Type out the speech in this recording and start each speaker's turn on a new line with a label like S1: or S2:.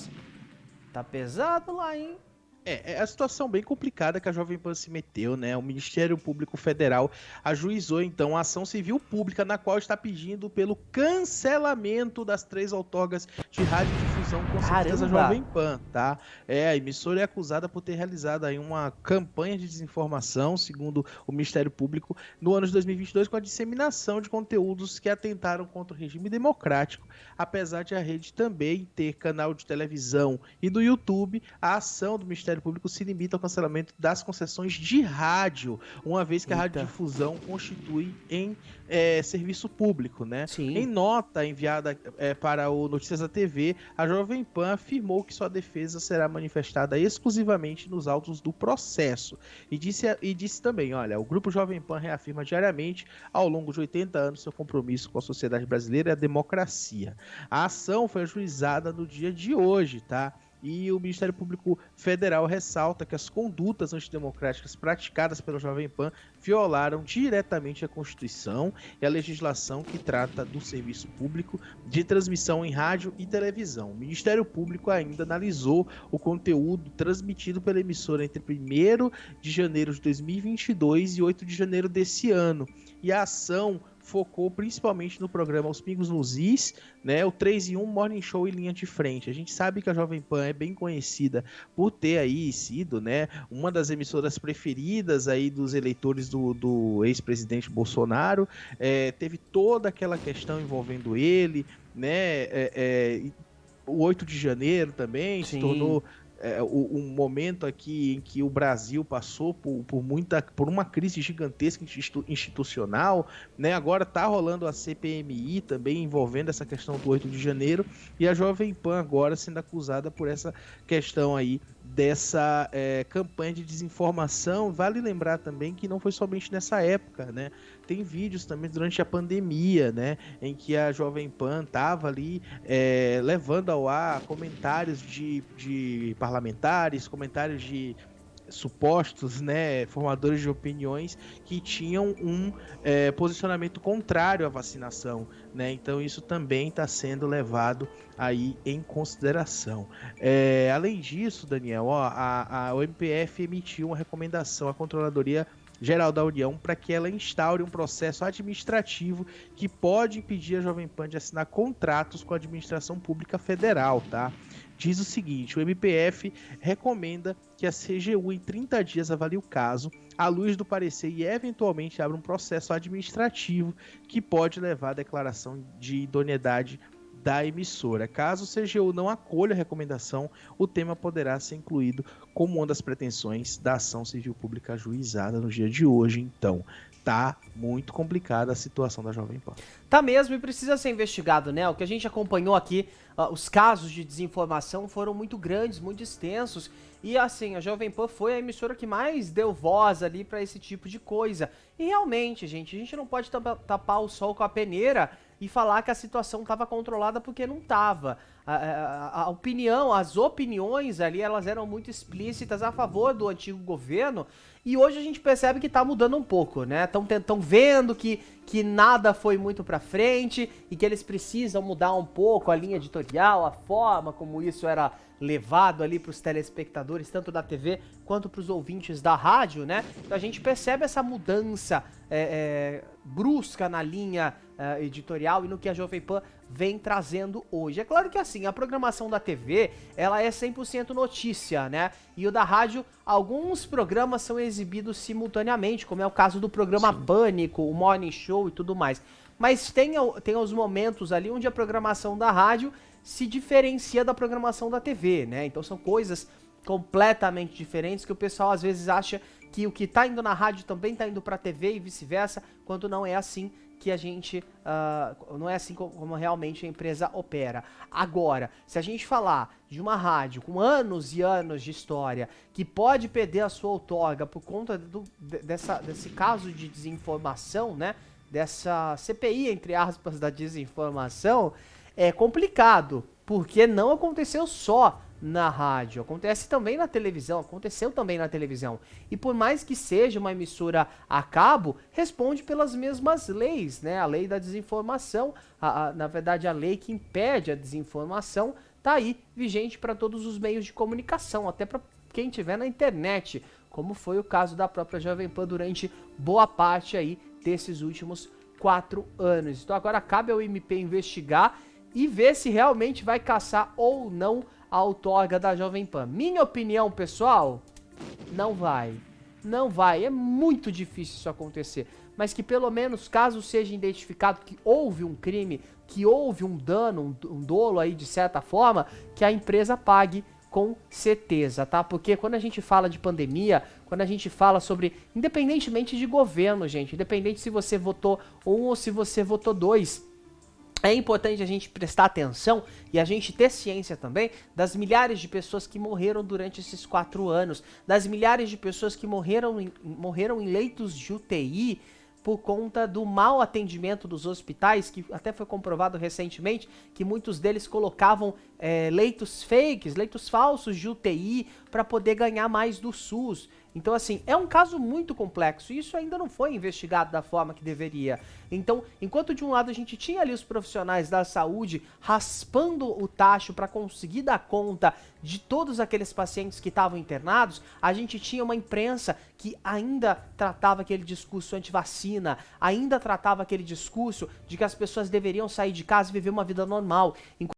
S1: Deus. Tá pesado lá, hein?
S2: É a situação bem complicada que a Jovem Pan se meteu, né? O Ministério Público Federal ajuizou, então, a ação civil pública na qual está pedindo pelo cancelamento das 3 outorgas de radiodifusão concedidas à
S1: Caramba!
S2: Jovem Pan, tá? A emissora é acusada por ter realizado aí uma campanha de desinformação, segundo o Ministério Público, no ano de 2022, com a disseminação de conteúdos que atentaram contra o regime democrático, apesar de a rede também ter canal de televisão e do YouTube. A ação do Ministério Público se limita ao cancelamento das concessões de rádio, uma vez que a
S1: Eita.
S2: radiodifusão constitui em serviço público, né?
S1: Sim.
S2: Em nota enviada para o Notícias da TV, a Jovem Pan afirmou que sua defesa será manifestada exclusivamente nos autos do processo e disse também, olha, o Grupo Jovem Pan reafirma diariamente, ao longo de 80 anos, seu compromisso com a sociedade brasileira e a democracia. A ação foi ajuizada no dia de hoje, tá? E o Ministério Público Federal ressalta que as condutas antidemocráticas praticadas pela Jovem Pan violaram diretamente a Constituição e a legislação que trata do serviço público de transmissão em rádio e televisão. O Ministério Público ainda analisou o conteúdo transmitido pela emissora entre 1º de janeiro de 2022 e 8 de janeiro desse ano. E a ação focou principalmente no programa Os Pingos nos Is, né, o 3 em 1 Morning Show e Linha de Frente. A gente sabe que a Jovem Pan é bem conhecida por ter aí sido, né, uma das emissoras preferidas aí dos eleitores do ex-presidente Bolsonaro. Teve toda aquela questão envolvendo ele, né, o 8 de janeiro também se tornou um momento aqui em que o Brasil passou por uma crise gigantesca institucional, né? Agora está rolando a CPMI também envolvendo essa questão do 8 de janeiro e a Jovem Pan agora sendo acusada por essa questão aí dessa campanha de desinformação. Vale lembrar também que não foi somente nessa época, né? Tem vídeos também durante a pandemia, né, em que a Jovem Pan estava ali levando ao ar comentários de parlamentares, comentários de supostos, né, formadores de opiniões que tinham um posicionamento contrário à vacinação, né? Então isso também está sendo levado aí em consideração. Além disso, Daniel, o MPF emitiu uma recomendação à Controladoria Geral da União para que ela instaure um processo administrativo que pode impedir a Jovem Pan de assinar contratos com a administração pública federal, tá? Diz o seguinte, o MPF recomenda que a CGU em 30 dias avalie o caso, à luz do parecer e eventualmente abra um processo administrativo que pode levar à declaração de idoneidade da emissora. Caso o CGU não acolha a recomendação, o tema poderá ser incluído como uma das pretensões da ação civil pública ajuizada no dia de hoje. Então, tá muito complicada a situação da Jovem Pan.
S1: Tá mesmo e precisa ser investigado, né? O que a gente acompanhou aqui, os casos de desinformação foram muito grandes, muito extensos. E assim, a Jovem Pan foi a emissora que mais deu voz ali pra esse tipo de coisa. E realmente, gente, a gente não pode tapar o sol com a peneira e falar que a situação estava controlada porque não estava. A opinião, as opiniões ali, elas eram muito explícitas a favor do antigo governo. E hoje a gente percebe que tá mudando um pouco, né? Estão vendo que nada foi muito pra frente e que eles precisam mudar um pouco a linha editorial, a forma como isso era levado ali pros telespectadores, tanto da TV quanto pros ouvintes da rádio, né? Então a gente percebe essa mudança brusca na linha editorial e no que a Jovem Pan vem trazendo hoje. É claro que assim, a programação da TV, ela é 100% notícia, né? E o da rádio, alguns programas são exibidos simultaneamente, como é o caso do programa Pânico, o Morning Show e tudo mais. Mas tem os momentos ali onde a programação da rádio se diferencia da programação da TV, né? Então são coisas completamente diferentes que o pessoal às vezes acha que o que tá indo na rádio também tá indo pra TV e vice-versa, quando não é assim que a gente, não é assim como realmente a empresa opera. Agora, se a gente falar de uma rádio com anos e anos de história, que pode perder a sua outorga por conta desse caso de desinformação, né, dessa CPI, entre aspas, da desinformação, é complicado, porque não aconteceu só na rádio, acontece também na televisão, aconteceu também na televisão. E por mais que seja uma emissora a cabo, responde pelas mesmas leis, né? A lei da desinformação, na verdade a lei que impede a desinformação tá aí vigente para todos os meios de comunicação, até para quem tiver na internet, como foi o caso da própria Jovem Pan durante boa parte aí desses últimos 4 anos. Então agora cabe ao MP investigar e ver se realmente vai caçar ou não a outorga da Jovem Pan. Minha opinião, pessoal, não vai. Não vai. É muito difícil isso acontecer. Mas que pelo menos, caso seja identificado que houve um crime, que houve um dano, um dolo aí de certa forma, que a empresa pague com certeza, tá? Porque quando a gente fala de pandemia, quando a gente fala sobre, independentemente de governo, gente, independente se você votou 1 ou se você votou 2, é importante a gente prestar atenção e a gente ter ciência também das milhares de pessoas que morreram durante esses 4 anos, das milhares de pessoas que morreram em leitos de UTI por conta do mau atendimento dos hospitais, que até foi comprovado recentemente que muitos deles colocavam leitos fakes, leitos falsos de UTI para poder ganhar mais do SUS. Então, assim, é um caso muito complexo e isso ainda não foi investigado da forma que deveria. Então, enquanto de um lado a gente tinha ali os profissionais da saúde raspando o tacho para conseguir dar conta de todos aqueles pacientes que estavam internados, a gente tinha uma imprensa que ainda tratava aquele discurso anti-vacina, ainda tratava aquele discurso de que as pessoas deveriam sair de casa e viver uma vida normal.